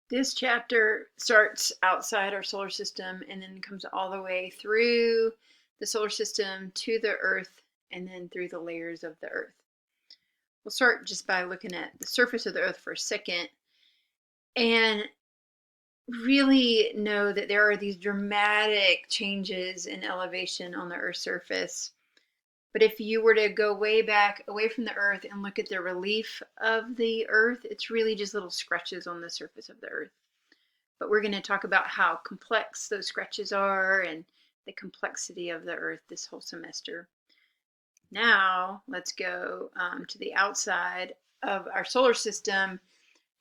This chapter starts outside our solar system and then comes all the way through the solar system to the Earth and then through the layers of the Earth. We'll start just by looking at the surface of the Earth for a second and really know that there are these dramatic changes in elevation on the Earth's surface. But if you were to go way back away from the Earth and look at the relief of the Earth, it's really just little scratches on the surface of the Earth. But we're going to talk about how complex those scratches are and the complexity of the Earth this whole semester. Now, let's go to the outside of our solar system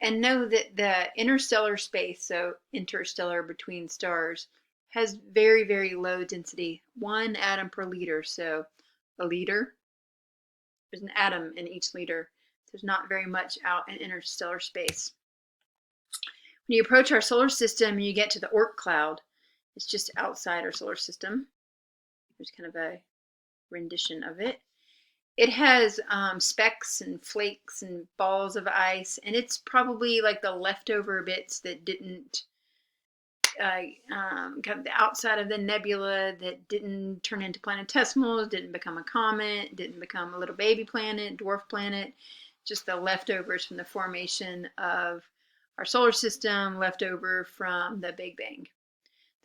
and know that the interstellar space, so interstellar between stars, has very, very low density, 1 atom per liter. So a liter, there's an atom in each liter. There's not very much out in interstellar space. When you approach our solar system and you get to the Oort cloud, it's just outside our solar system. There's kind of a rendition of it. It has specks and flakes and balls of ice, and it's probably like the leftover bits that didn't kind of the outside of the nebula that didn't turn into planetesimals, didn't become a comet, didn't become a little baby planet, dwarf planet, just the leftovers from the formation of our solar system, left over from the Big Bang.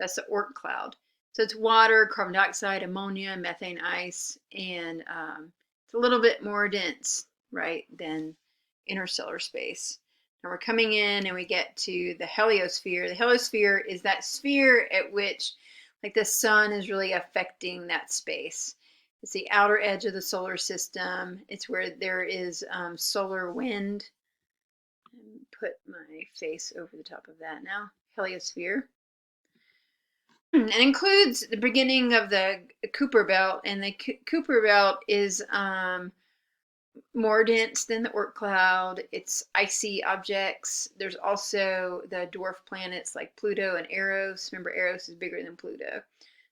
That's the Oort cloud. So it's water, carbon dioxide, ammonia, methane, ice, and it's a little bit more dense, right, than interstellar space. Now we're coming in and we get to the heliosphere. The heliosphere is that sphere at which like the sun is really affecting that space. It's the outer edge of the solar system. It's where there is solar wind. Put my face over the top of that now. Heliosphere. It includes the beginning of the Kuiper Belt, and the Kuiper Belt is more dense than the Oort cloud. It's icy objects. There's also the dwarf planets like Pluto and Eros. Remember, Eros is bigger than Pluto.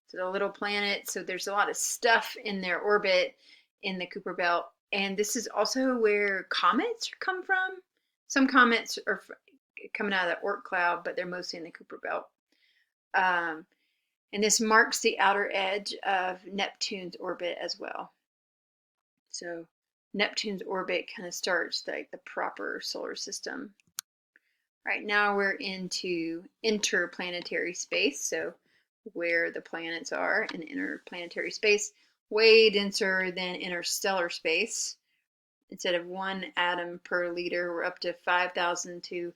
So the little planet. So there's a lot of stuff in their orbit in the Kuiper Belt. And this is also where comets come from. Some comets are coming out of the Oort cloud, but they're mostly in the Kuiper Belt. And this marks the outer edge of Neptune's orbit as well. So Neptune's orbit kind of starts like the proper solar system. Right now we're into interplanetary space, so where the planets are in interplanetary space, way denser than interstellar space. Instead of 1 atom per liter, we're up to 5,000 to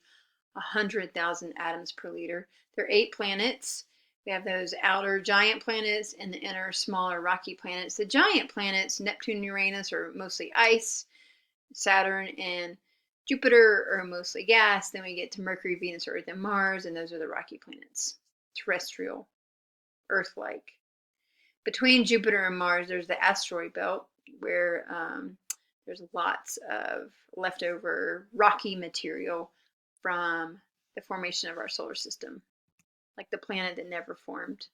100,000 atoms per liter. There are 8 planets. We have those outer giant planets and the inner smaller rocky planets. The giant planets, Neptune and Uranus, are mostly ice. Saturn and Jupiter are mostly gas. Then we get to Mercury, Venus, Earth, and Mars, and those are the rocky planets, terrestrial, Earth-like. Between Jupiter and Mars, there's the asteroid belt, where there's lots of leftover rocky material from the formation of our solar system, like the planet that never formed.